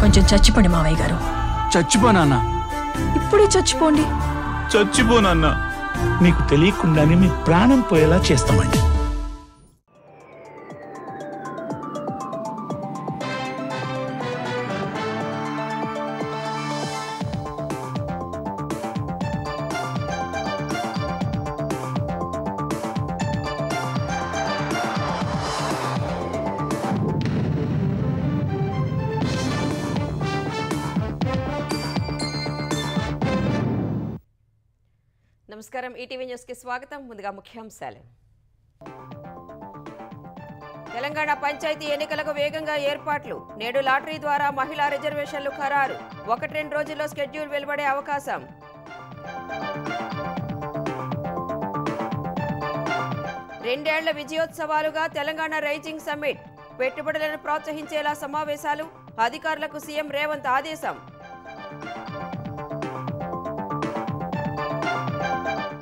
కొంచెం చచ్చిపోండి మావయ్య గారు. చచ్చిపోనా? ఇప్పుడే చచ్చిపోండి. చచ్చిపోనన్నా. మీకు తెలియకుండానే మీ ప్రాణం పోయేలా చేస్తామండి. నమస్కారం, ఈటీవీ న్యూస్ కి స్వాగతం. ముందుగా ముఖ్యాంశాలు. తెలంగాణ పంచాయతీ ఎన్నికలకు వేగంగా ఏర్పాట్లు. నేడు లాటరీ ద్వారా మహిళా రిజర్వేషన్లు ఖరారు. 1-2 రోజుల్లో షెడ్యూల్ వెలువడే అవకాశం. రెండేళ్ల విజయోత్సవాలుగా తెలంగాణ రైజింగ్ సమ్మిట్. పెట్టుబడులను ప్రోత్సహించేలా సమావేశాలు. అధికారులకు సీఎం రేవంత్ ఆదేశం.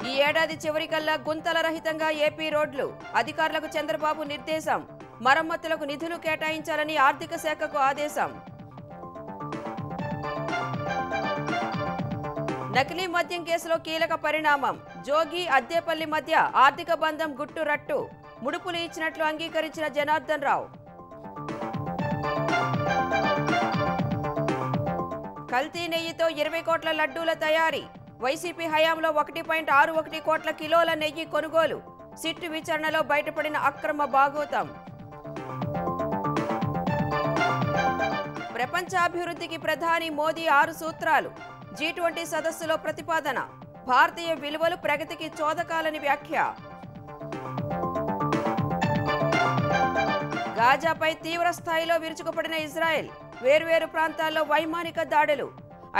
ఈ ఏడాది చివరికల్లా గుంతల రహితంగా ఏపీ రోడ్లు. అధికారులకు చంద్రబాబు నిర్దేశం. మరమ్మతులకు నిధులు కేటాయించాలని ఆర్థిక శాఖకు ఆదేశం. నకిలీ మద్యం కేసులో కీలక పరిణామం. జోగి అద్దేపల్లి మధ్య ఆర్థిక బంధం గుట్టు రట్టు. ముడుపులు ఇచ్చినట్లు అంగీకరించిన జనార్దన్ రావు. కల్తీ నెయ్యితో 20 కోట్ల లడ్డూల తయారీ. వైసీపీ హయాంలో 1.61 కోట్ల కిలోల నెయ్యి కొనుగోలు. సిట్టు విచారణలో బయటపడిన అక్రమ బాగోతం. ప్రపంచాభివృద్ధికి ప్రధాని మోదీ 6 సూత్రాలు. G20 సదస్సులో ప్రతిపాదన. భారతీయ విలువలు ప్రగతికి చోదకాలని వ్యాఖ్య. గాజాపై తీవ్ర స్థాయిలో విరుచుకుపడిన ఇజ్రాయెల్. వేర్వేరు ప్రాంతాల్లో వైమానిక దాడులు.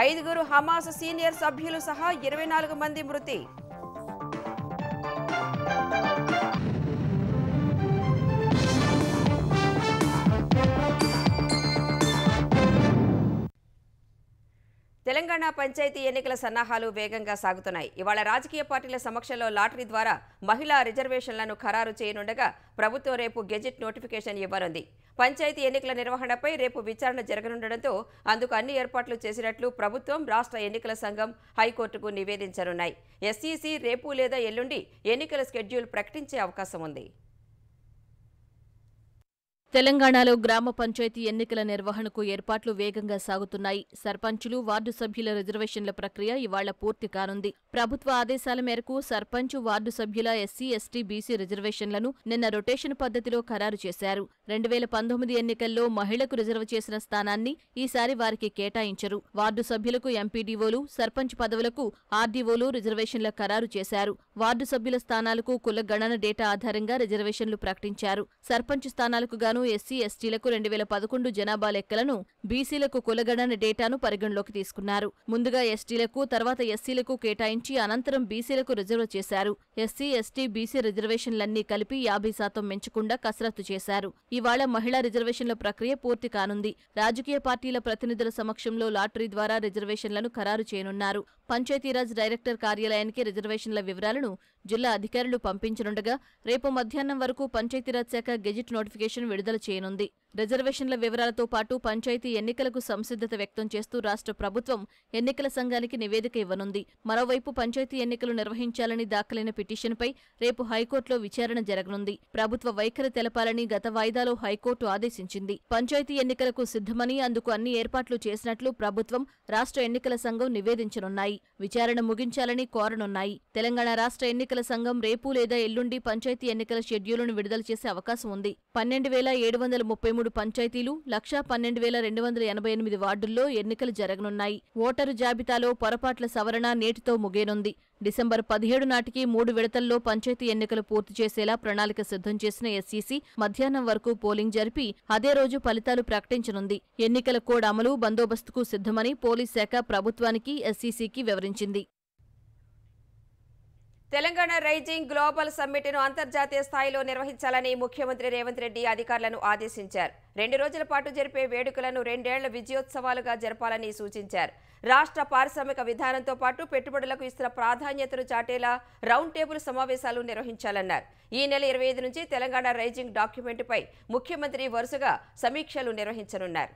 5 హమాస్ సీనియర్ సభ్యులు సహా 24 మంది మృతి. తెలంగాణ పంచాయతీ ఎన్నికల సన్నాహాలు వేగంగా సాగుతున్నాయి. ఇవాళ రాజకీయ పార్టీల సమక్షంలో లాటరీ ద్వారా మహిళా రిజర్వేషన్లను ఖరారు చేయనుండగా ప్రభుత్వం రేపు గెజిట్ నోటిఫికేషన్ ఇవ్వనుంది. పంచాయతీ ఎన్నికల నిర్వహణపై రేపు విచారణ జరగనుండటంతో అందుకు అన్ని ఏర్పాట్లు చేసినట్లు ప్రభుత్వం, రాష్ట్ర ఎన్నికల సంఘం హైకోర్టుకు నివేదించనున్నాయి. ఎస్ఈసీ రేపు లేదా ఎల్లుండి ఎన్నికల షెడ్యూల్ ప్రకటించే అవకాశం ఉంది. తెలంగాణలో గ్రామ పంచాయతీ ఎన్నికల నిర్వహణకు ఏర్పాట్లు వేగంగా సాగుతున్నాయి. సర్పంచులు, వార్డు సభ్యుల రిజర్వేషన్ల ప్రక్రియ ఇవాళ పూర్తి కానుంది. ప్రభుత్వ ఆదేశాల మేరకు సర్పంచ్, వార్డు సభ్యుల ఎస్సీ, ఎస్టీ, బీసీ రిజర్వేషన్లను నిన్న రొటేషన్ పద్ధతిలో ఖరారు చేశారు. 2019 ఎన్నికల్లో మహిళకు రిజర్వ్ చేసిన స్థానాన్ని ఈసారి వారికి కేటాయించరు. వార్డు సభ్యులకు ఎంపీడీఓలు, సర్పంచ్ పదవులకు ఆర్డీఓలు రిజర్వేషన్ల ఖరారు చేశారు. వార్డు సభ్యుల స్థానాలకు కుల గణన డేటా ఆధారంగా రిజర్వేషన్లు ప్రకటించారు. సర్పంచ్ స్థానాలకు గాను ఎస్సీ, ఎస్టీలకు 2011 జనాభా లెక్కలను, బీసీలకు కులగణన డేటాను పరిగణలోకి తీసుకున్నారు. ముందుగా ఎస్టీలకు, తర్వాత ఎస్సీలకు కేటాయించి అనంతరం బీసీలకు రిజర్వ్ చేశారు. ఎస్సీ, ఎస్టీ, బీసీ రిజర్వేషన్లన్నీ కలిపి 50% పెంచకుండా కసరత్తు చేశారు. ఇవాళ మహిళా రిజర్వేషన్ల ప్రక్రియ పూర్తి కానుంది. రాజకీయ పార్టీల ప్రతినిధుల సమక్షంలో లాటరీ ద్వారా రిజర్వేషన్లను ఖరారు చేయనున్నారు. పంచాయతీరాజ్ డైరెక్టర్ కార్యాలయానికి రిజర్వేషన్ల వివరాలను జిల్లా అధికారులు పంపించనుండగా రేపు మధ్యాహ్నం వరకు పంచాయతీరాజ్ శాఖ గెజిట్ నోటిఫికేషన్ విడుదల చేయనుంది. రిజర్వేషన్ల వివరాలతో పాటు పంచాయతీ ఎన్నికలకు సంసిద్ధత వ్యక్తం చేస్తూ రాష్ట్ర ప్రభుత్వం ఎన్నికల సంఘానికి నివేదిక ఇవ్వనుంది. మరోవైపు పంచాయతీ ఎన్నికలు నిర్వహించాలని దాఖలైన పిటిషన్పై రేపు హైకోర్టులో విచారణ జరగనుంది. ప్రభుత్వ వైఖరి తెలపాలని గత వాయిదాలో హైకోర్టు ఆదేశించింది. పంచాయతీ ఎన్నికలకు సిద్ధమని, అందుకు అన్ని ఏర్పాట్లు చేసినట్లు ప్రభుత్వం, రాష్ట్ర ఎన్నికల సంఘం నివేదించనున్నాయి. విచారణ ముగించాలని కోరనున్నాయి. తెలంగాణ రాష్ట్ర ఎన్నికల సంఘం రేపు లేదా ఎల్లుండి పంచాయతీ ఎన్నికల షెడ్యూలును విడుదల చేసే అవకాశం ఉంది. 12,733 పంచాయతీలు, 1,12,288 వార్డుల్లో ఎన్నికలు జరగనున్నాయి. ఓటరు జాబితాలో పొరపాట్ల సవరణ నేటితో ముగియనుంది. డిసెంబర్ 17 నాటికి 3 విడతల్లో పంచాయతీ ఎన్నికలు పూర్తి చేసేలా ప్రణాళిక సిద్ధం చేసిన ఎస్ఈసీ మధ్యాహ్నం వరకు పోలింగ్ జరిపి అదే రోజు ఫలితాలు ప్రకటించనుంది. ఎన్నికల కోడ్ అమలు, బందోబస్తుకు సిద్ధమని పోలీస్ శాఖ ప్రభుత్వానికి, ఎస్ఈసీకి వివరించింది. తెలంగాణ రైజింగ్ గ్లోబల్ సమ్మిట్ను అంతర్జాతీయ స్థాయిలో నిర్వహించాలని ముఖ్యమంత్రి రేవంత్ రెడ్డి అధికారులను ఆదేశించారు. 2 రోజుల పాటు జరిపే వేడుకలను 2 ఏళ్ల విజయోత్సవాలుగా జరపాలని సూచించారు. రాష్ట్ర పారిశ్రామిక విధానంతో పాటు పెట్టుబడులకు ఇస్తున్న ప్రాధాన్యతను చాటేలా రౌండ్ టేబుల్ సమావేశాలు నిర్వహించాలన్నారు. ఈ నెల 25 నుంచి తెలంగాణ రైజింగ్ డాక్యుమెంటుపై ముఖ్యమంత్రి వరుసగా సమీక్షలు నిర్వహించనున్నారు.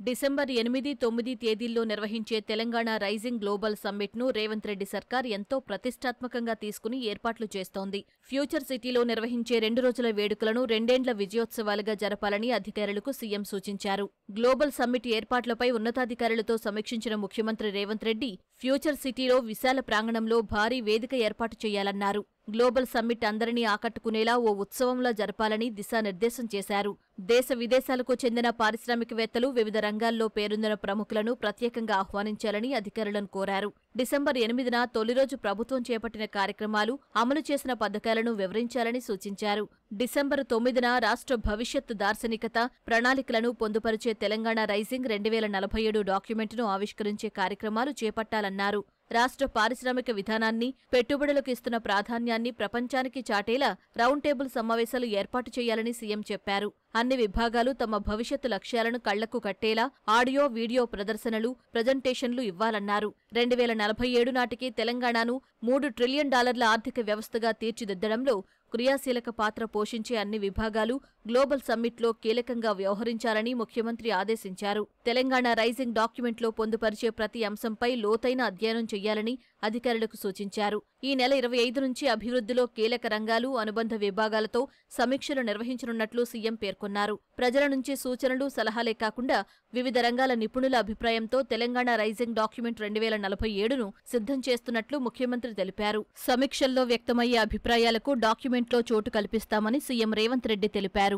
డిసెంబర్ 8, 9 తేదీల్లో నిర్వహించే తెలంగాణ రైజింగ్ గ్లోబల్ సమ్మిట్ను రేవంత్ రెడ్డి సర్కార్ ఎంతో ప్రతిష్టాత్మకంగా తీసుకుని ఏర్పాట్లు చేస్తోంది. ఫ్యూచర్ సిటీలో నిర్వహించే 2 రోజుల వేడుకలను 2 ఏండ్ల విజయోత్సవాలుగా జరపాలని అధికారులకు సీఎం సూచించారు. గ్లోబల్ సమ్మిట్ ఏర్పాట్లపై ఉన్నతాధికారులతో సమీక్షించిన ముఖ్యమంత్రి రేవంత్ రెడ్డి ఫ్యూచర్ సిటీలో విశాల ప్రాంగణంలో భారీ వేదిక ఏర్పాటు చేయాలన్నారు. గ్లోబల్ సమ్మిట్ అందరినీ ఆకట్టుకునేలా ఓ ఉత్సవంలా జరపాలని దిశానిర్దేశం చేశారు. దేశ విదేశాలకు చెందిన పారిశ్రామికవేత్తలు, వివిధ రంగాల్లో పేరొందిన ప్రముఖులను ప్రత్యేకంగా ఆహ్వానించాలని అధికారులను కోరారు. డిసెంబర్ 8న తొలి రోజు ప్రభుత్వం చేపట్టిన కార్యక్రమాలు, అమలు చేసిన పథకాలను వివరించాలని సూచించారు. డిసెంబర్ 9న రాష్ట్ర భవిష్యత్ దార్శనికత, ప్రణాళికలను పొందుపరిచే తెలంగాణ రైజింగ్ 2047 డాక్యుమెంట్ను ఆవిష్కరించే కార్యక్రమాలు చేపట్టాలన్నారు. రాష్ట్ర పారిశ్రామిక విధానాన్ని, పెట్టుబడులకు ఇస్తున్న ప్రాధాన్యాన్ని ప్రపంచానికి చాటేలా రౌండ్ టేబుల్ సమావేశాలు ఏర్పాటు చేయాలని సీఎం చెప్పారు. అన్ని విభాగాలు తమ భవిష్యత్తు లక్ష్యాలను కళ్లకు కట్టేలా ఆడియో, వీడియో ప్రదర్శనలు, ప్రజెంటేషన్లు ఇవ్వాలన్నారు. 2047 నాటికి తెలంగాణను $3 ట్రిలియన్ ఆర్థిక వ్యవస్థగా తీర్చిదిద్దడంలో క్రియాశీలక పాత్ర పోషించే అన్ని విభాగాలు గ్లోబల్ సమ్మిట్లో కీలకంగా వ్యవహరించాలని ముఖ్యమంత్రి ఆదేశించారు. తెలంగాణ రైజింగ్ డాక్యుమెంట్లో పొందుపరిచే ప్రతి అంశంపై లోతైన అధ్యయనం చేయాలని అధికారులకు సూచించారు. ఈ నెల 25 నుంచి అభివృద్ధిలో కీలక రంగాలు, అనుబంధ విభాగాలతో సమీక్షలు నిర్వహించనున్నట్లు సీఎం పేర్కొన్నారు. ప్రజల నుంచి సూచనలు, సలహాలే కాకుండా వివిధ రంగాల నిపుణుల అభిప్రాయంతో తెలంగాణ రైజింగ్ డాక్యుమెంట్ 2047ను సిద్ధం చేస్తున్నట్లు ముఖ్యమంత్రి తెలిపారు. సమీక్షల్లో వ్యక్తమయ్యే అభిప్రాయాలకు డాక్యుమెంట్లో చోటు కల్పిస్తామని సీఎం రేవంత్ రెడ్డి తెలిపారు.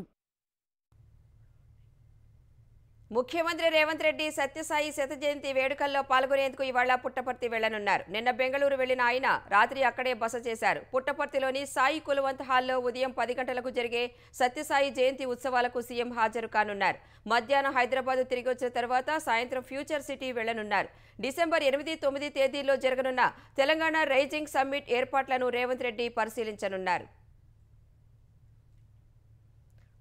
ముఖ్యమంత్రి రేవంత్ రెడ్డి సత్యసాయి శత జయంతి వేడుకల్లో పాల్గొనేందుకు ఇవాళ పుట్టపర్తి వెళ్లనున్నారు. నిన్న బెంగళూరు వెళ్లిన ఆయన రాత్రి అక్కడే బస చేశారు. పుట్టపర్తిలోని సాయి కులవంత్ హాల్లో ఉదయం 10 గంటలకు జరిగే సత్యసాయి జయంతి ఉత్సవాలకు సీఎం హాజరు కానున్నారు. మధ్యాహ్నం హైదరాబాద్ తిరిగి వచ్చిన తర్వాత సాయంత్రం ఫ్యూచర్ సిటీ వెళ్లనున్నారు. డిసెంబర్ 8, 9 తేదీల్లో జరగనున్న తెలంగాణ రైజింగ్ సమ్మిట్ ఏర్పాట్లను రేవంత్ రెడ్డి పరిశీలించనున్నారు.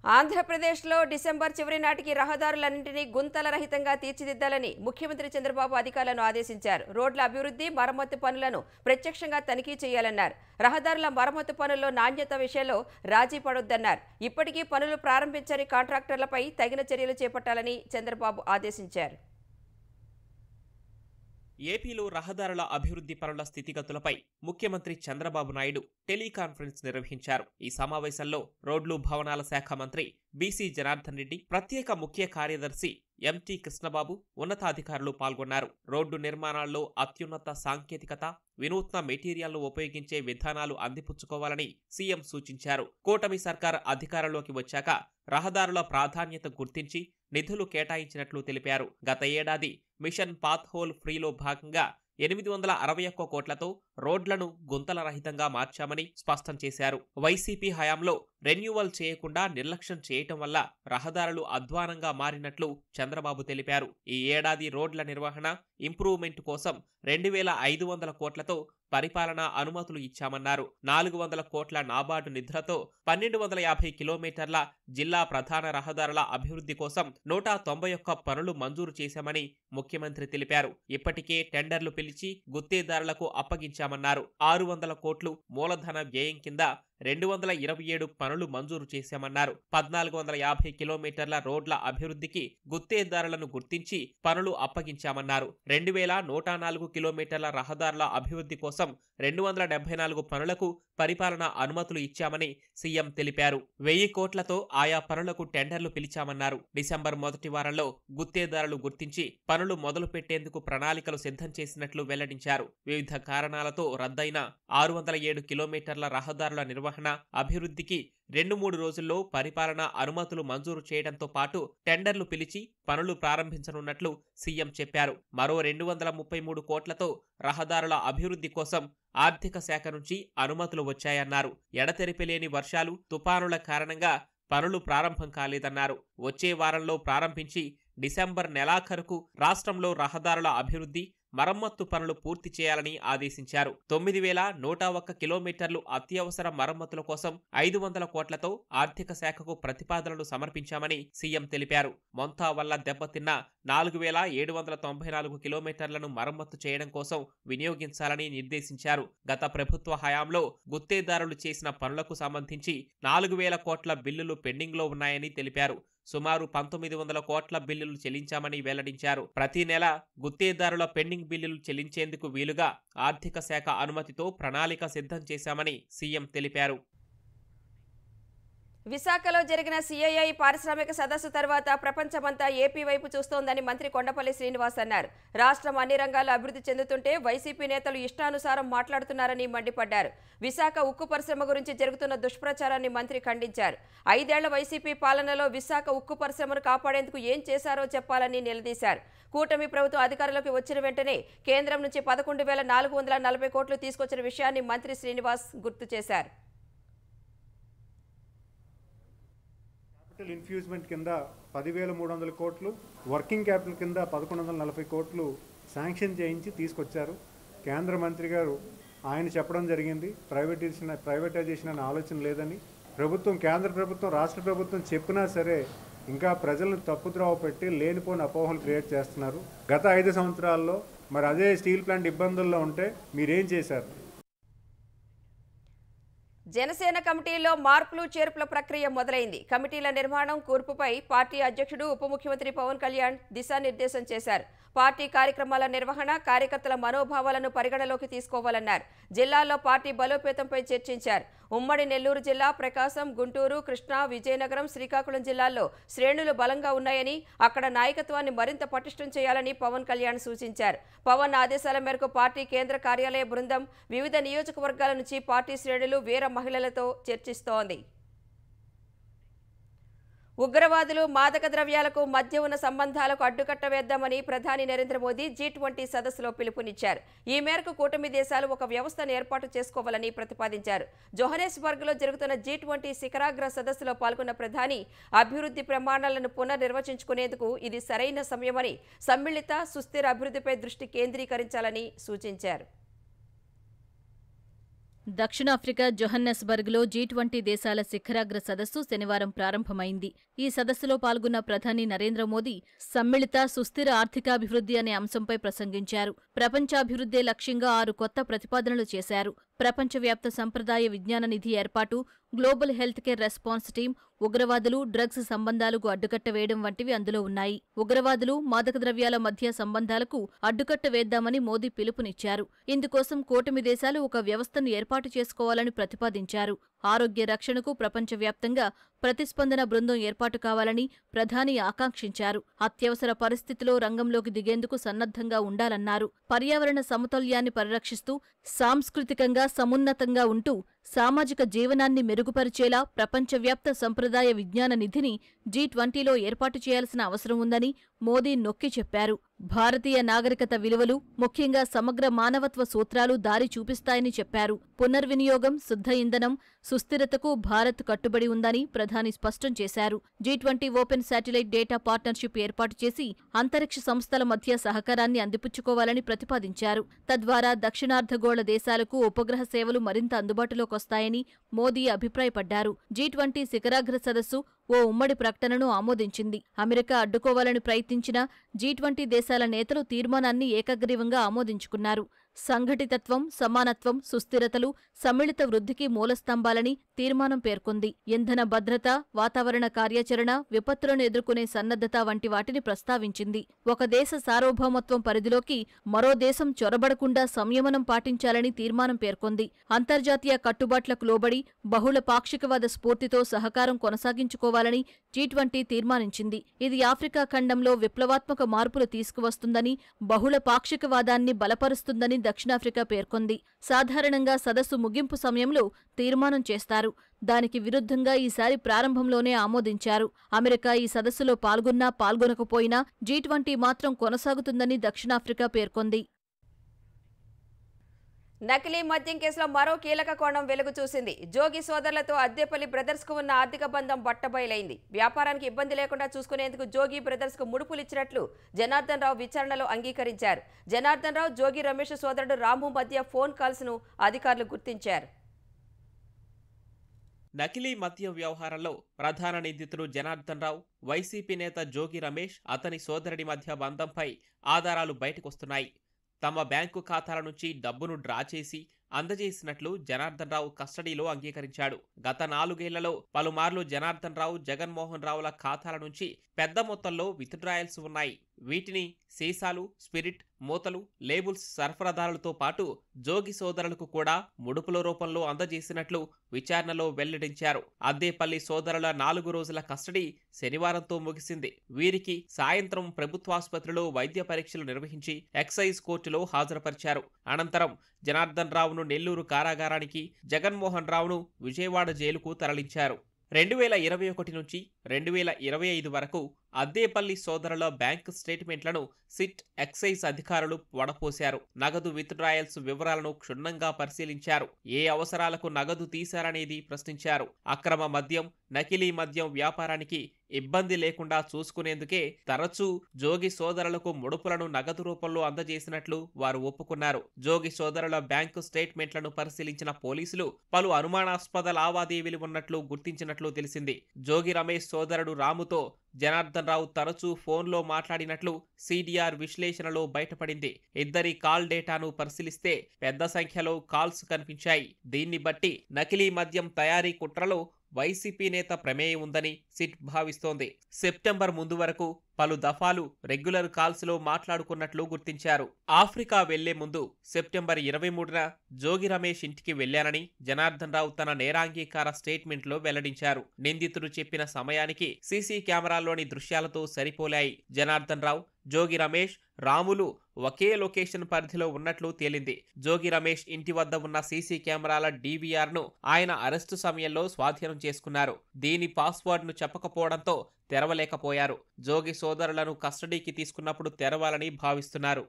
ఆంధ్రప్రదేశ్లో డిసెంబర్ చివరి నాటికి రహదారులన్నింటినీ గుంతల రహితంగా తీర్చిదిద్దాలని ముఖ్యమంత్రి చంద్రబాబు అధికారులను ఆదేశించారు. రోడ్ల అభివృద్ధి, మరమ్మతు పనులను ప్రత్యక్షంగా తనిఖీ చేయాలన్నారు. రహదారుల మరమ్మతు పనుల్లో నాణ్యత విషయంలో రాజీ పడొద్దన్నారు. ఇప్పటికీ పనులు ప్రారంభించని కాంట్రాక్టర్లపై తగిన చర్యలు చేపట్టాలని చంద్రబాబు ఆదేశించారు. ఏపీలో రహదారుల అభివృద్ధి పనుల స్థితిగతులపై ముఖ్యమంత్రి చంద్రబాబు నాయుడు టెలికాన్ఫరెన్స్ నిర్వహించారు. ఈ సమావేశంలో రోడ్లు, భవనాల శాఖ మంత్రి బీసీ జనార్దన్ రెడ్డి, ప్రత్యేక ముఖ్య కార్యదర్శి ఎంటీ కృష్ణబాబు, ఉన్నతాధికారులు పాల్గొన్నారు. రోడ్డు నిర్మాణాల్లో అత్యున్నత సాంకేతికత, వినూత్న మెటీరియల్ను ఉపయోగించే విధానాలు అందిపుచ్చుకోవాలని సీఎం సూచించారు. కూటమి సర్కార్ అధికారంలోకి వచ్చాక రహదారుల ప్రాధాన్యత గుర్తించి నిధులు కేటాయించినట్లు తెలిపారు. గత ఏడాది మిషన్ పాత్ హోల్ ఫ్రీలో భాగంగా 861 కోట్లతో రోడ్లను గుంతల రహితంగా మార్చామని స్పష్టం చేశారు. వైసీపీ హయాంలో రెన్యూవల్ చేయకుండా నిర్లక్ష్యం చేయటం వల్ల రహదారులు అధ్వానంగా మారినట్లు చంద్రబాబు తెలిపారు. ఈ ఏడాది రోడ్ల నిర్వహణ, ఇంప్రూవ్మెంట్ కోసం 2500 కోట్లతో పరిపాలనా అనుమతులు ఇచ్చామన్నారు. 400 కోట్ల నాబార్డు నిధులతో 1250 కిలోమీటర్ల జిల్లా ప్రధాన రహదారుల అభివృద్ధి కోసం 191 పనులు మంజూరు చేశామని ముఖ్యమంత్రి తెలిపారు. ఇప్పటికే టెండర్లు పిలిచి గుత్తేదారులకు అప్పగించామన్నారు. 600 కోట్లు మూలధన వ్యయం కింద 227 పనులు మంజూరు చేశామన్నారు. 1450 కిలోమీటర్ల రోడ్ల అభివృద్ధికి గుత్తేదారులను గుర్తించి పనులు అప్పగించామన్నారు. 2104 కిలోమీటర్ల రహదారుల అభివృద్ధి కోసం 274 పనులకు పరిపాలనా అనుమతులు ఇచ్చామని సీఎం తెలిపారు. 1000 కోట్లతో ఆయా పనులకు టెండర్లు పిలిచామన్నారు. డిసెంబర్ మొదటి వారంలో గుత్తేదారులు గుర్తించి పనులు మొదలు పెట్టేందుకు ప్రణాళికలు సిద్ధం చేసినట్లు వెల్లడించారు. వివిధ కారణాలతో రద్దయిన 607 కిలోమీటర్ల రహదారుల నిర్వహణ, అభివృద్ధికి 2-3 రోజుల్లో పరిపాలనా అనుమతులు మంజూరు చేయడంతో పాటు టెండర్లు పిలిచి పనులు ప్రారంభించనున్నట్లు సీఎం చెప్పారు. మరో 233 కోట్లతో రహదారుల అభివృద్ధి కోసం ఆర్థిక శాఖ నుంచి అనుమతులు వచ్చాయన్నారు. ఎడతెరిపిలేని వర్షాలు, తుపానుల కారణంగా పనులు ప్రారంభం కాలేదన్నారు. వచ్చే వారంలో ప్రారంభించి డిసెంబర్ నెలాఖరుకు రాష్ట్రంలో రహదారుల అభివృద్ధి, మరమ్మత్తు పనులు పూర్తి చేయాలని ఆదేశించారు. 9101 కిలోమీటర్లు అత్యవసర మరమ్మతుల కోసం 500 కోట్లతో ఆర్థిక శాఖకు ప్రతిపాదనలు సమర్పించామని సీఎం తెలిపారు. మొంతా వల్ల దెబ్బతిన్న 4794 కిలోమీటర్లను మరమ్మత్తు చేయడం కోసం వినియోగించాలని నిర్దేశించారు. గత ప్రభుత్వ హయాంలో గుత్తేదారులు చేసిన పనులకు సంబంధించి 4000 కోట్ల బిల్లులు పెండింగ్లో ఉన్నాయని తెలిపారు. సుమారు 1900 కోట్ల బిల్లులు చెల్లించామని వెల్లడించారు. ప్రతి నెల గుత్తేదారుల పెండింగ్ బిల్లులు చెల్లించేందుకు వీలుగా ఆర్థిక శాఖ అనుమతితో ప్రణాళిక సిద్ధం చేశామని సీఎం తెలిపారు. విశాఖలో జరిగిన సిఐఐ పారిశ్రామిక సదస్సు తర్వాత ప్రపంచమంతా ఏపీ వైపు చూస్తోందని మంత్రి కొండపల్లి శ్రీనివాస్ అన్నారు. రాష్ట్రం అన్ని రంగాల్లో అభివృద్ధి చెందుతుంటే వైసీపీ నేతలు ఇష్టానుసారం మాట్లాడుతున్నారని మండిపడ్డారు. విశాఖ ఉక్కు పరిశ్రమ గురించి జరుగుతున్న దుష్ప్రచారాన్ని మంత్రి ఖండించారు. 5 ఏళ్ల వైసీపీ పాలనలో విశాఖ ఉక్కు పరిశ్రమను కాపాడేందుకు ఏం చేశారో చెప్పాలని నిలదీశారు. కూటమి ప్రభుత్వం అధికారంలోకి వచ్చిన వెంటనే కేంద్రం నుంచి 11,440 కోట్లు తీసుకొచ్చిన విషయాన్ని మంత్రి శ్రీనివాస్ గుర్తు చేశారు. క్యాపిటల్ ఇన్ఫ్యూజ్మెంట్ కింద 10,300 కోట్లు, వర్కింగ్ క్యాపిటల్ కింద 1,140 కోట్లు శాంక్షన్ చేయించి తీసుకొచ్చారు. కేంద్ర మంత్రి గారు ఆయన చెప్పడం జరిగింది ప్రైవేటైజేషన్ అనే ఆలోచన లేదని. కేంద్ర ప్రభుత్వం రాష్ట్ర ప్రభుత్వం చెప్పినా సరే ఇంకా ప్రజలను తప్పుద్రోవ పెట్టి లేనిపోని అపోహలు క్రియేట్ చేస్తున్నారు. గత 5 సంవత్సరాల్లో మరి అదే స్టీల్ ప్లాంట్ ఇబ్బందుల్లో ఉంటే మీరేం చేశారు? జనసేన కమిటీలో మార్పులు చేర్పుల ప్రక్రియ మొదలైంది. కమిటీల నిర్మాణం కూర్పుపై పార్టీ అధ్యక్షుడు ఉప ముఖ్యమంత్రి పవన్ కళ్యాణ్ దిశానిర్దేశం చేశారు. పార్టీ కార్యక్రమాల నిర్వహణ, కార్యకర్తల మనోభావాలను పరిగణలోకి తీసుకోవాలన్నారు. జిల్లాల్లో పార్టీ బలోపేతంపై చర్చించారు. ఉమ్మడి నెల్లూరు జిల్లా, ప్రకాశం, గుంటూరు, కృష్ణా, విజయనగరం, శ్రీకాకుళం జిల్లాల్లో శ్రేణులు బలంగా ఉన్నాయని, అక్కడ నాయకత్వాన్ని మరింత పటిష్టం చేయాలని పవన్ కళ్యాణ్ సూచించారు. పవన్ ఆదేశాల మేరకు పార్టీ కేంద్ర కార్యాలయ బృందం వివిధ నియోజకవర్గాల నుంచి పార్టీ శ్రేణులు, వీర మహిళలతో చర్చిస్తోంది. ఉగ్రవాదులు, మాదక ద్రవ్యాలకు మధ్య ఉన్న సంబంధాలకు అడ్డుకట్ట వేద్దామని ప్రధాని నరేంద్ర మోదీ G20 సదస్సులో పిలుపునిచ్చారు. ఈ మేరకు కూటమి దేశాలు ఒక వ్యవస్థను ఏర్పాటు చేసుకోవాలని ప్రతిపాదించారు. జోహనెస్బర్గ్లో జరుగుతున్న G20 శిఖరాగ్ర సదస్సులో పాల్గొన్న ప్రధాని అభివృద్ధి ప్రమాణాలను పునర్నిర్వచించుకునేందుకు ఇది సరైన సమయమని, సమ్మిళిత, సుస్థిర అభివృద్ధిపై దృష్టి కేంద్రీకరించాలని సూచించారు. దక్షిణాఫ్రికా జోహన్నెస్బర్గ్లో G20 దేశాల శిఖరాగ్ర సదస్సు శనివారం ప్రారంభమైంది. ఈ సదస్సులో పాల్గొన్న ప్రధాని నరేంద్ర మోదీ సమ్మిళిత, సుస్థిర ఆర్థికాభివృద్ధి అనే అంశంపై ప్రసంగించారు. ప్రపంచాభివృద్ధే లక్ష్యంగా 6 కొత్త ప్రతిపాదనలు చేశారు. ప్రపంచవ్యాప్త సంప్రదాయ విజ్ఞాన నిధి ఏర్పాటు, global health care response team, ఉగ్రవాదులు, డ్రగ్స్ సంబంధాలకు అడ్డుకట్ట వేయడం వంటివి అందులో ఉన్నాయి. ఉగ్రవాదులు, మాదక ద్రవ్యాల మధ్య సంబంధాలకు అడ్డుకట్ట వేద్దామని మోదీ పిలుపునిచ్చారు. ఇందుకోసం కూటమి దేశాలు ఒక వ్యవస్థను ఏర్పాటు చేసుకోవాలని ప్రతిపాదించారు. ఆరోగ్య రక్షణకు ప్రపంచవ్యాప్తంగా ప్రతిస్పందన బృందం ఏర్పాటు కావాలని ప్రధాని ఆకాంక్షించారు. అత్యవసర పరిస్థితిలో రంగంలోకి దిగేందుకు సన్నద్ధంగా ఉండాలన్నారు. పర్యావరణ సమతుల్యాన్ని పరిరక్షిస్తూ సాంస్కృతికంగా సమున్నతంగా ఉంటూ సామాజిక జీవనాన్ని మెరుగుపరిచేలా ప్రపంచవ్యాప్త సంప్రదాయ విజ్ఞాన నిధిని G20లో ఏర్పాటు చేయాల్సిన అవసరం ఉందని మోదీ నొక్కి చెప్పారు. భారతీయ నాగరికత విలువలు, ముఖ్యంగా సమగ్ర మానవత్వ సూత్రాలు దారి చూపిస్తాయని చెప్పారు. పునర్వినియోగం, శుద్ధ ఇంధనం, సుస్థిరతకు భారత్ కట్టుబడి ఉందని ప్రధాని స్పష్టం చేశారు. G20 open satellite data partnership ఏర్పాటు చేసి అంతరిక్ష సంస్థల మధ్య సహకారాన్ని అందిపుచ్చుకోవాలని ప్రతిపాదించారు. తద్వారా దక్షిణార్ధగోళ దేశాలకు ఉపగ్రహ సేవలు మరింత అందుబాటులోకొస్తాయని మోదీ అభిప్రాయపడ్డారు. G20 శిఖరాగ్ర సదస్సు ఓ ఉమ్మడి ప్రకటనను ఆమోదించింది. అమెరికా అడ్డుకోవాలని ప్రయత్నించిన G20 దేశాల నేతలు తీర్మానాన్ని ఏకగ్రీవంగా ఆమోదించుకున్నారు. సంఘటితత్వం, సమానత్వం, సుస్థిరతలు సమ్మిళిత వృద్ధికి మూలస్తంభాలని తీర్మానం పేర్కొంది. ఇంధన భద్రత, వాతావరణ కార్యాచరణ, విపత్తులను ఎదుర్కొనే సన్నద్ధత వంటి వాటిని ప్రస్తావించింది. ఒక దేశ సార్వభౌమత్వం పరిధిలోకి మరో దేశం చొరబడకుండా సంయమనం పాటించాలని తీర్మానం పేర్కొంది. అంతర్జాతీయ కట్టుబాట్లకు లోబడి బహుళ పాక్షికవాద స్ఫూర్తితో సహకారం కొనసాగించుకోవాలని G20 తీర్మానించింది. ఇది ఆఫ్రికా ఖండంలో విప్లవాత్మక మార్పులు తీసుకువస్తుందని, బహుళ పాక్షికవాదాన్ని బలపరుస్తుందని దక్షిణాఫ్రికా పేర్కొంది. సాధారణంగా సదస్సు ముగింపు సమయంలో తీర్మానం చేస్తారు. దానికి విరుద్ధంగా ఈసారి ప్రారంభంలోనే ఆమోదించారు. అమెరికా ఈ సదస్సులో పాల్గొన్నా పాల్గొనకపోయినా G20 మాత్రం కొనసాగుతుందని దక్షిణాఫ్రికా పేర్కొంది. నకిలీ మద్యం కేసులో మరో కీలక కోణం వెలుగు చూసింది. జోగి సోదరులతో అద్దెపల్లి బ్రదర్స్ కు ఉన్న ఆర్థిక బంధం బట్టబయలైంది. వ్యాపారానికి ఇబ్బంది లేకుండా చూసుకునేందుకు జోగి బ్రదర్స్ కు ముడుపులిచ్చినట్లు జనార్దన్ రావు విచారణలో అంగీకరించారు. జనార్దన్ రావు, జోగి రమేష్ సోదరుడు రాము మధ్య ఫోన్ కాల్స్ ను అధికారులు గుర్తించారు. నకిలీ మద్యం వ్యవహారంలో ప్రధాన నిందితుడు జనార్దన్ రావు, వైసీపీ నేత జోగి రమేష్, అతని సోదరుడి మధ్య బంధంపై ఆధారాలు బయటకొస్తున్నాయి. తమ బ్యాంకు ఖాతాల నుంచి డబ్బును డ్రా చేసి అందజేసినట్లు జనార్దన్ రావు కస్టడీలో అంగీకరించాడు. గత 4 ఏళ్లలో పలుమార్లు జనార్దన్ రావు, జగన్మోహన్ రావుల ఖాతాల నుంచి పెద్ద మొత్తంలో విత్డ్రాయల్స్ ఉన్నాయి. వీటిని సీసాలు, స్పిరిట్, మూతలు, లేబుల్స్ సరఫరాదారులతో పాటు జోగి సోదరులకు కూడా ముడుపుల రూపంలో అందజేసినట్లు విచారణలో వెల్లడించారు. అద్దేపల్లి సోదరుల 4 రోజుల కస్టడీ శనివారంతో ముగిసింది. వీరికి సాయంత్రం ప్రభుత్వాసుపత్రిలో వైద్య పరీక్షలు నిర్వహించి ఎక్సైజ్ కోర్టులో హాజరుపరిచారు. అనంతరం జనార్దన్ రావును నెల్లూరు కారాగారానికి, జగన్మోహన్ రావును విజయవాడ జైలుకు తరలించారు. 2021 నుంచి 2025 వరకు అద్దేపల్లి సోదరుల బ్యాంకు స్టేట్మెంట్లను సిట్, ఎక్సైజ్ అధికారులు వడపోశారు. నగదు విత్డ్రాయల్స్ వివరాలను క్షుణ్ణంగా పరిశీలించారు. ఏ అవసరాలకు నగదు తీశారనేది ప్రశ్నించారు. అక్రమ మద్యం, నకిలీ మద్యం వ్యాపారానికి ఇబ్బంది లేకుండా చూసుకునేందుకే తరచూ జోగి సోదరులకు ముడుపులను నగదు రూపంలో అందజేసినట్లు వారు ఒప్పుకున్నారు. జోగి సోదరుల బ్యాంకు స్టేట్మెంట్లను పరిశీలించిన పోలీసులు పలు అనుమానాస్పద లావాదేవీలు ఉన్నట్లు గుర్తించినట్లు తెలిసింది. జోగి రమేష్ సోదరుడు రాముతో జనార్దన్ రావు తరచూ ఫోన్లో మాట్లాడినట్లు సిడిఆర్ విశ్లేషణలో బయటపడింది. ఇద్దరి కాల్ డేటాను పరిశీలిస్తే పెద్ద సంఖ్యలో కాల్స్ కనిపించాయి. దీన్ని బట్టి నకిలీ మద్యం తయారీ కుట్రలో వైసీపీ నేత ప్రమేయం ఉందని సిట్ భావిస్తోంది. సెప్టెంబర్ ముందు వరకు పలు దఫాలు రెగ్యులర్ కాల్స్లో మాట్లాడుకున్నట్లు గుర్తించారు. ఆఫ్రికా వెళ్లే ముందు సెప్టెంబర్ 23న జోగి రమేష్ ఇంటికి వెళ్లారని జనార్దన్ రావు తన నేరాంగీకార స్టేట్మెంట్లో వెల్లడించారు. నిందితుడు చెప్పిన సమయానికి సీసీ కెమెరాల్లోని దృశ్యాలతో సరిపోలాయి. జనార్దన్ రావు, జోగి రమేష్, రాములు ఒకే లొకేషన్ పరిధిలో ఉన్నట్లు తేలింది. జోగి రమేష్ ఇంటి వద్ద ఉన్న సీసీ కెమెరాల డీవీఆర్ను ఆయన అరెస్టు సమయంలో స్వాధీనం చేసుకున్నారు. దీని పాస్వర్డ్ను చెప్పకపోవడంతో తెరవలేకపోయారు. జోగి సోదరులను కస్టడీకి తీసుకున్నప్పుడు తెరవాలని భావిస్తున్నారు.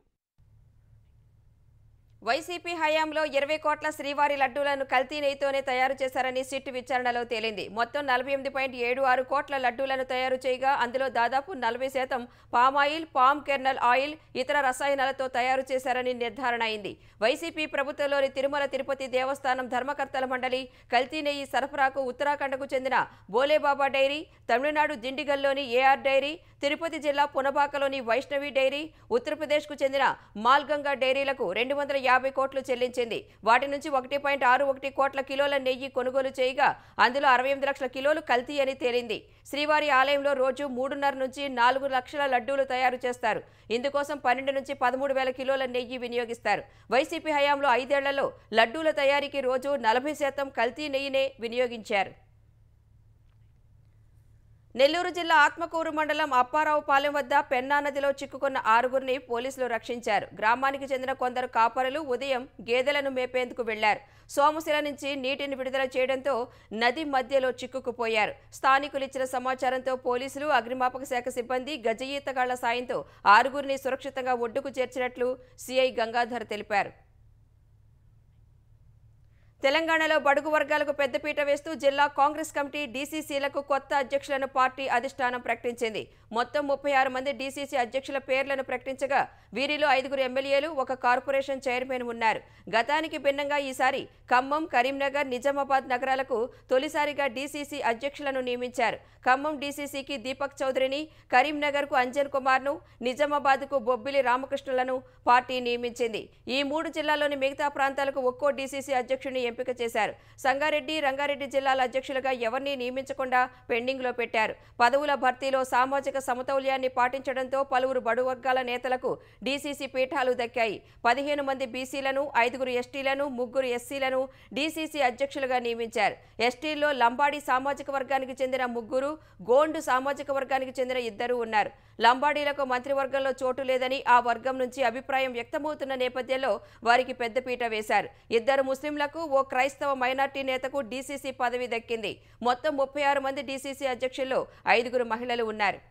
వైసీపీ హయాంలో 20 కోట్ల శ్రీవారి లడ్డూలను కల్తీ నెయ్యితోనే తయారు చేశారని సిట్ విచారణలో తేలింది. మొత్తం 48.76 కోట్ల లడ్డూలను తయారు చేయగా అందులో దాదాపు 40% పామాయిల్, పామ్ కెర్నల్ ఆయిల్, ఇతర రసాయనాలతో తయారు చేశారని నిర్ధారణ అయింది. వైసీపీ ప్రభుత్వంలోని తిరుమల తిరుపతి దేవస్థానం ధర్మకర్తల మండలి కల్తీ నెయ్యి సరఫరాకు ఉత్తరాఖండ్కు చెందిన బోలేబాబా డైరీ, తమిళనాడు దిండిగల్లోని ఏఆర్ డైరీ, తిరుపతి జిల్లా పునబాకలోని వైష్ణవి డైరీ, ఉత్తరప్రదేశ్కు చెందిన మాల్గంగా డైరీలకు 250 కోట్లు చెల్లించింది. వాటి నుంచి 1.61 కోట్ల కిలోల నెయ్యి కొనుగోలు చేయగా అందులో 68 లక్షల కిలోలు కల్తీ అని తేలింది. శ్రీవారి ఆలయంలో రోజు 3.5 నుంచి 4 లక్షల లడ్డూలు తయారు చేస్తారు. ఇందుకోసం 12 నుంచి 13 వేల కిలోల నెయ్యి వినియోగిస్తారు. వైసీపీ హయాంలో 5 ఏళ్లలో లడ్డూల తయారీకి రోజు 40% కల్తీ నెయ్యినే వినియోగించారు. నెల్లూరు జిల్లా ఆత్మకూరు మండలం అప్పారావుపాలెం వద్ద పెన్నా నదిలో చిక్కుకున్న 6గురిని పోలీసులు రక్షించారు. గ్రామానికి చెందిన కొందరు కాపరులు ఉదయం గేదెలను మేపేందుకు వెళ్లారు. సోమశిల నుంచి నీటిని విడుదల చేయడంతో నది మధ్యలో చిక్కుకుపోయారు. స్థానికులు ఇచ్చిన సమాచారంతో పోలీసులు, అగ్నిమాపక శాఖ సిబ్బంది గజ ఈతగాళ్ల సాయంతో 6గురిని సురక్షితంగా ఒడ్డుకు చేర్చినట్లు సిఐ గంగాధర్ తెలిపారు. తెలంగాణలో బడుగు వర్గాలకు పెద్దపీట వేస్తూ జిల్లా కాంగ్రెస్ కమిటీ డీసీసీలకు కొత్త అధ్యక్షులను పార్టీ అధిష్టానం ప్రకటించింది. మొత్తం 36 మంది డీసీసీ అధ్యక్షుల పేర్లను ప్రకటించగా వీరిలో 5 ఎమ్మెల్యేలు, 1 కార్పొరేషన్ చైర్మన్ ఉన్నారు. గతానికి భిన్నంగా ఈసారి ఖమ్మం, కరీంనగర్, నిజామాబాద్ నగరాలకు తొలిసారిగా డీసీసీ అధ్యక్షులను నియమించారు. ఖమ్మం డీసీసీకి దీపక్ చౌదరిని, కరీంనగర్కు అంజన్ కుమార్ను, నిజామాబాద్కు బొబ్బిలి రామకృష్ణులను పార్టీ నియమించింది. ఈ 3 జిల్లాల్లోని మిగతా ప్రాంతాలకు ఒక్కో డీసీసీ అధ్యక్షుడిని ఎంపిక చేశారు. సంగారెడ్డి, రంగారెడ్డి జిల్లాల అధ్యక్షులుగా ఎవరిని నియమించకుండా పెండింగ్లో పెట్టారు. పదవుల భర్తీలో సామాజిక సమతౌల్యాన్ని పాటించడంతో పలువురు బడుగు వర్గాల నేతలకు డీసీసీ పీఠాలు దక్కాయి. 15 మంది బీసీలను, 5 ఎస్టీలను, 3 ఎస్సీలను డీసీసీ అధ్యక్షులుగా నియమించారు. ఎస్టీల్లో లంబాడీ సామాజిక వర్గానికి చెందిన 3, గోండు సామాజిక వర్గానికి చెందిన 2 ఉన్నారు. లంబాడీలకు మంత్రివర్గంలో చోటు లేదని ఆ వర్గం నుంచి అభిప్రాయం వ్యక్తమవుతున్న నేపథ్యంలో వారికి పెద్దపీట వేశారు. 2 ముస్లింలకు, ఓ క్రైస్తవ మైనార్టీ నేతకు డీసీసీ పదవి దక్కింది. మొత్తం 36 మంది డీసీసీ అధ్యక్షుల్లో 5 మహిళలు ఉన్నారు.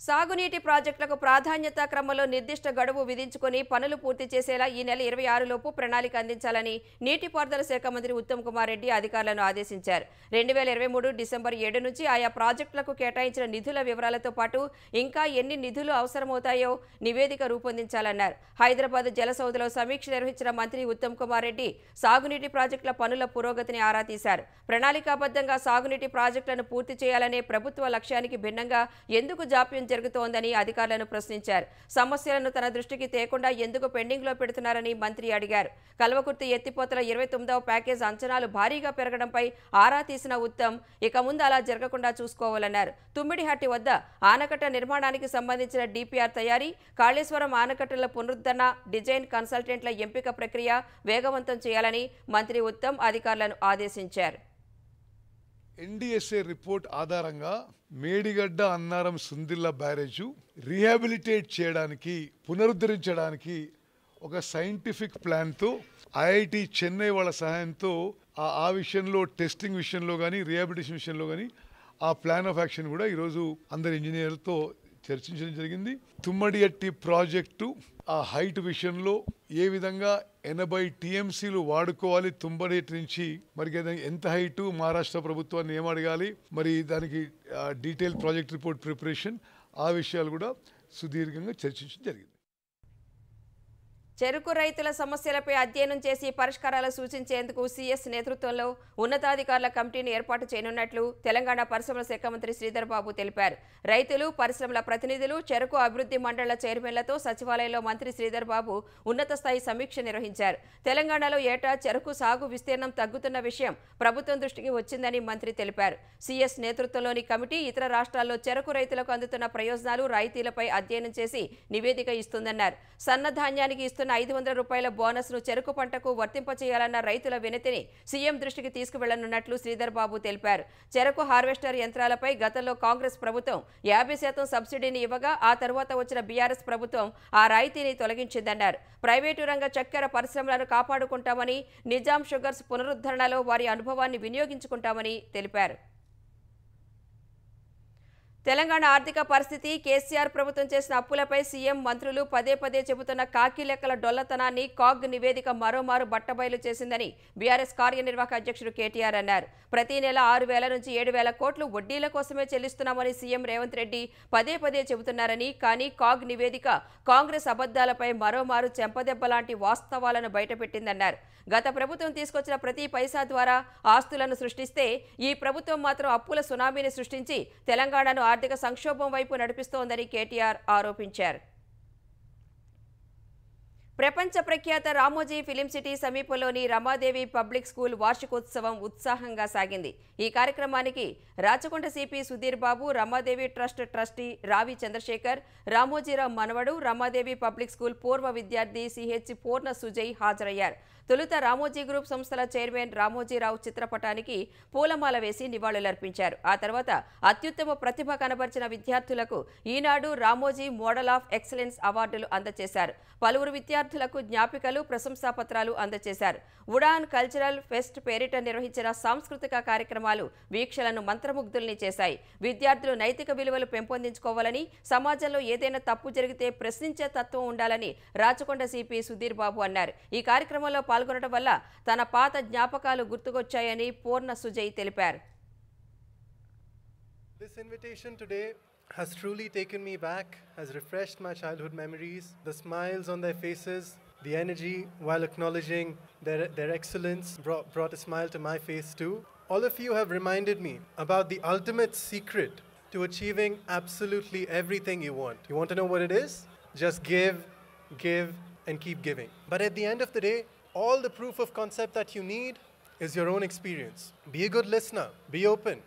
సాగునీటి ప్రాజెక్టులకు ప్రాధాన్యత క్రమంలో నిర్దిష్ట గడువు విధించుకుని పనులు పూర్తి చేసేలా ఈ నెల 26 లోపు ప్రణాళిక అందించాలని నీటిపారుదల శాఖ మంత్రి ఉత్తమ్ కుమార్ రెడ్డి అధికారులను ఆదేశించారు. 2023 డిసెంబర్ 7 నుంచి ఆయా ప్రాజెక్టులకు కేటాయించిన నిధుల వివరాలతో పాటు ఇంకా ఎన్ని నిధులు అవసరమవుతాయో నివేదిక రూపొందించాలన్నారు. హైదరాబాద్ జలసౌధలో సమీక్ష నిర్వహించిన మంత్రి ఉత్తమ్ కుమార్ రెడ్డి సాగునీటి ప్రాజెక్టుల పనుల పురోగతిని ఆరా తీశారు. ప్రణాళికాబద్ధంగా సాగునీటి ప్రాజెక్టులను పూర్తి చేయాలనే ప్రభుత్వ లక్ష్యానికి భిన్నంగా ఎందుకు జాప్యం జరుగుతోందని అధికారులను ప్రశ్నించారు. సమస్యలను తన దృష్టికి తేకుండా ఎందుకు పెండింగ్లో పెడుతున్నారని మంత్రి అడిగారు. కల్వకుర్తి ఎత్తిపోతల 29వ ప్యాకేజ్ అంచనాలు భారీగా పెరగడంపై ఆరా తీసిన ఉత్తమ్ ఇక ముందు అలా జరగకుండా చూసుకోవాలన్నారు. తుమ్మిడిహట్టి వద్ద ఆనకట్ట నిర్మాణానికి సంబంధించిన డిపిఆర్ తయారీ, కాళేశ్వరం ఆనకట్టల పునరుద్ధరణ, డిజైన్ కన్సల్టెంట్ల ఎంపిక ప్రక్రియ వేగవంతం చేయాలని మంత్రి ఉత్తమ్ అధికారులను ఆదేశించారు. ఎన్డీఎస్ఏ రిపోర్ట్ ఆధారంగా మేడిగడ్డ అన్నారం సుందిల్ల బ్యారేజు రీహాబిలిటేట్ చేయడానికి, పునరుద్ధరించడానికి ఒక సైంటిఫిక్ ప్లాన్తో ఐఐటి చెన్నై వాళ్ళ సహాయంతో ఆ విషయంలో, టెస్టింగ్ విషయంలో కానీ, రీహాబిలిటేషన్ విషయంలో కానీ ఆ ప్లాన్ ఆఫ్ యాక్షన్ కూడా ఈరోజు అందరి ఇంజనీర్లతో చర్చించడం జరిగింది. తుమ్మడిహట్టి ప్రాజెక్టు ఆ హైట్ విషయంలో ఏ విధంగా 80 టీఎంసీలు వాడుకోవాలి తుమ్మడిహట్టి నుంచి, మరి ఎంత హైటు మహారాష్ట్ర ప్రభుత్వాన్ని ఏం అడగాలి, మరి దానికి డీటెయిల్ ప్రాజెక్ట్ రిపోర్ట్ ప్రిపరేషన్, ఆ విషయాలు కూడా సుదీర్ఘంగా చర్చించడం జరిగింది. చెరుకు రైతుల సమస్యలపై అధ్యయనం చేసి పరిష్కారాలు సూచించేందుకు సీఎస్ నేతృత్వంలో ఉన్నతాధికారుల కమిటీని ఏర్పాటు చేయనున్నట్లు తెలంగాణ పరిశ్రమల శాఖ మంత్రి శ్రీధర్ బాబు తెలిపారు. రైతులు, పరిశ్రమల ప్రతినిధులు, చెరుకు అభివృద్ధి మండళ్ల చైర్మన్లతో సచివాలయంలో మంత్రి శ్రీధర్ బాబు ఉన్నత స్థాయి సమీక్ష నిర్వహించారు. తెలంగాణలో ఏటా చెరుకు సాగు విస్తీర్ణం తగ్గుతున్న విషయం ప్రభుత్వం దృష్టికి వచ్చిందని మంత్రి తెలిపారు. సీఎస్ నేతృత్వంలోని కమిటీ ఇతర రాష్ట్రాల్లో చెరుకు రైతులకు అందుతున్న ప్రయోజనాలు, రాయితీలపై అధ్యయనం చేసి నివేదిక ఇస్తుందన్నారు. సన్నధాన్యానికి ఇస్తున్న 500 రూపాయల బోనస్ను చెరుకు పంటకు వర్తింపచేయాలన్న రైతుల వినతిని సీఎం దృష్టికి తీసుకువెళ్లనున్నట్లు శ్రీధర్ బాబు తెలిపారు. చెరకు హార్వెస్టర్ యంత్రాలపై గతంలో కాంగ్రెస్ ప్రభుత్వం 50% సబ్సిడీని ఇవ్వగా ఆ తర్వాత వచ్చిన బీఆర్ఎస్ ప్రభుత్వం ఆ రాయితీని తొలగించిందన్నారు. ప్రైవేటు రంగ చక్కెర పరిశ్రమలను కాపాడుకుంటామని, నిజాం షుగర్స్ పునరుద్ధరణలో వారి అనుభవాన్ని వినియోగించుకుంటామని తెలిపారు. తెలంగాణ ఆర్థిక పరిస్థితి, కేసీఆర్ ప్రభుత్వం చేసిన అప్పులపై సీఎం, మంత్రులు పదే పదే చెబుతున్న కాకి లెక్కల డొల్లతనాన్ని కాగ్ నివేదిక మరోమారు బట్టబయలు చేసిందని బీఆర్ఎస్ కార్యనిర్వాహక అధ్యక్షుడు కేటీఆర్ అన్నారు. ప్రతి నెల 6,000 నుంచి 7,000 కోట్లు వడ్డీల కోసమే చెల్లిస్తున్నామని సీఎం రేవంత్ రెడ్డి పదే పదే చెబుతున్నారని, కానీ కాగ్ నివేదిక కాంగ్రెస్ అబద్దాలపై మరోమారు చెంపదెబ్బలాంటి వాస్తవాలను బయటపెట్టిందన్నారు. గత ప్రభుత్వం తీసుకొచ్చిన ప్రతి పైసా ద్వారా ఆస్తులను సృష్టిస్తే ఈ ప్రభుత్వం మాత్రం అప్పుల సునామీని సృష్టించి తెలంగాణను ఆర్థిక సంక్షోభం వైపు నడిపిస్తోందని కేటీఆర్ ఆరోపించారు. ప్రపంచ ప్రఖ్యాత రామోజీ ఫిలిం సిటీ సమీపంలోని రమాదేవి పబ్లిక్ స్కూల్ వార్షికోత్సవం ఉత్సాహంగా సాగింది. ఈ కార్యక్రమానికి Rachakonda CP Sudheer Babu, Ramadevi trust trustee రావి చంద్రశేఖర్, రామోజీరావు మనవడు, రమాదేవి పబ్లిక్ స్కూల్ పూర్వ విద్యార్థి సిహెచ్ పూర్ణ సుజయ్ హాజరయ్యారు. తొలుత రామోజీ గ్రూప్ సంస్థల చైర్మన్ రామోజీరావు చిత్రపటానికి పూలమాల వేసి నివాళులర్పించారు. ఆ తర్వాత అత్యుత్తమ ప్రతిభ కనబర్చిన విద్యార్థులకు ఈనాడు రామోజీ మోడల్ ఆఫ్ ఎక్సలెన్స్ అవార్డులు అందజేశారు. పలువురు విద్యార్థులకు జ్ఞాపికలు, ప్రశంసాపత్రాలు అందజేశారు. ఉడాన్ కల్చరల్ ఫెస్ట్ పేరిట నిర్వహించిన సాంస్కృతిక కార్యక్రమాలు వీక్షలను మంత్రముగ్ధుల్ని చేశాయి. విద్యార్థులు నైతిక విలువలు పెంపొందించుకోవాలని, సమాజంలో ఏదైనా తప్పు జరిగితే ప్రశ్నించే తత్వం ఉండాలని రాచకొండ సిపి సుధీర్ బాబు అన్నారు. ఈ కార్యక్రమంలో పాల్గొనడం వల్ల తన పాత జ్ఞాపకాలు గుర్తుకొచ్చాయని పూర్ణ సుజయ్ తెలిపారు. This invitation today has truly taken me back, has refreshed my childhood memories, the smiles on their faces, the energy while acknowledging their excellence brought a smile to my face too. All of you have reminded me about the ultimate secret to achieving absolutely everything you want. You want to know what it is? Just give, and keep giving. But at the end of the day, all the proof of concept that you need is your own experience. Be a good listener, be open.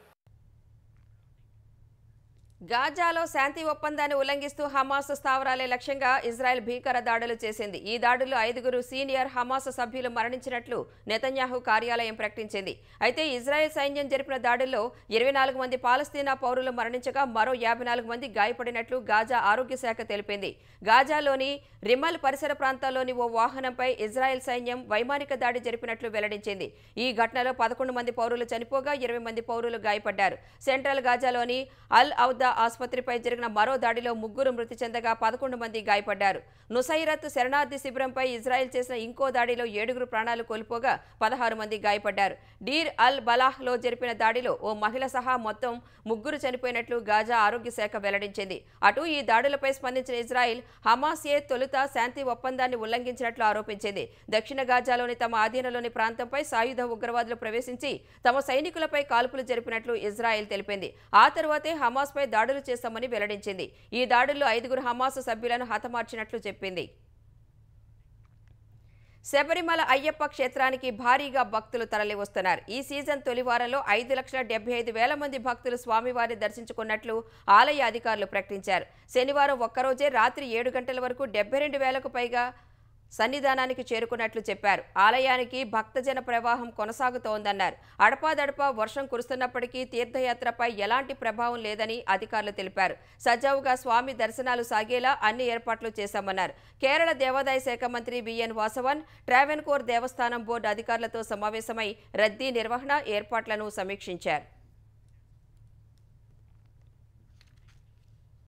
గాజాలో శాంతి ఒప్పందాన్ని ఉల్లంఘిస్తూ Hamas స్థావరాలే లక్ష్యంగా Israel భీకర దాడులు చేసింది. ఈ దాడుల్లో 5 senior Hamas సభ్యులు మరణించినట్లు Netanyahu కార్యాలయం ప్రకటించింది. అయితే ఇజ్రాయెల్ సైన్యం జరిపిన దాడుల్లో 24 మంది పాలస్తీనా పౌరులు మరణించగా మరో 54 మంది గాయపడినట్లు గాజా ఆరోగ్య శాఖ తెలిపింది. గాజాలోని రిమల్ పరిసర ప్రాంతాల్లోని ఓ వాహనంపై ఇజ్రాయెల్ సైన్యం వైమానిక దాడి జరిపినట్లు వెల్లడించింది. ఈ ఘటనలో 11 మంది పౌరులు చనిపోగా 20 మంది పౌరులు గాయపడ్డారు. సెంట్రల్ గాజాలోని అల్ ఔదా ఆసుపత్రిపై జరిగిన మరో దాడిలో 3 మృతి చెందగా 11 మంది గాయపడ్డారు. నుసైరత్ శరణార్థి శిబిరంపై ఇజ్రాయెల్ చేసిన ఇంకో దాడిలో 7 ప్రాణాలు కోల్పోగా 16 మంది గాయపడ్డారు. డీర్ అల్ బలాహ్లో జరిపిన దాడిలో ఓ మహిళ సహా మొత్తం 3 చనిపోయినట్లు గాజా ఆరోగ్య శాఖ వెల్లడించింది. అటు ఈ దాడులపై స్పందించిన ఇజ్రాయెల్ హమాసే తొలుత శాంతి ఒప్పందాన్ని ఉల్లంఘించినట్లు ఆరోపించింది. దక్షిణ గాజాలోని తమ ఆధీనంలోని ప్రాంతంపై సాయుధ ఉగ్రవాదులు ప్రవేశించి తమ సైనికులపై కాల్పులు జరిపినట్లు ఇజ్రాయెల్ తెలిపింది. ఆ తర్వాతే హమాస్పై దాడులు చేశామని వెల్లడించింది. ఈ దాడుల్లో 5 హమాస్ సభ్యులను హతమార్చినట్లు చెప్పింది. శబరిమల అయ్యప్ప క్షేత్రానికి భారీగా భక్తులు తరలివస్తున్నారు. ఈ సీజన్ తొలి వారంలో 5,75,000 మంది భక్తులు స్వామివారిని దర్శించుకున్నట్లు ఆలయ అధికారులు ప్రకటించారు. శనివారం ఒక్కరోజే రాత్రి 7 గంటల వరకు 72,000కు పైగా సన్నిధానానికి చేరుకున్నట్లు చెప్పారు. ఆలయానికి భక్తజన ప్రవాహం కొనసాగుతోందన్నారు. అడపాదడపా వర్షం కురుస్తున్నప్పటికీ తీర్థయాత్రపై ఎలాంటి ప్రభావం లేదని అధికారులు తెలిపారు. సజావుగా స్వామి దర్శనాలు సాగేలా అన్ని ఏర్పాట్లు చేశామన్నారు. కేరళ దేవాదాయ శాఖ మంత్రి బిఎన్ వాసవన్ ట్రావెన్కోర్ దేవస్థానం బోర్డు అధికారులతో సమావేశమై రద్దీ నిర్వహణ ఏర్పాట్లను సమీక్షించారు.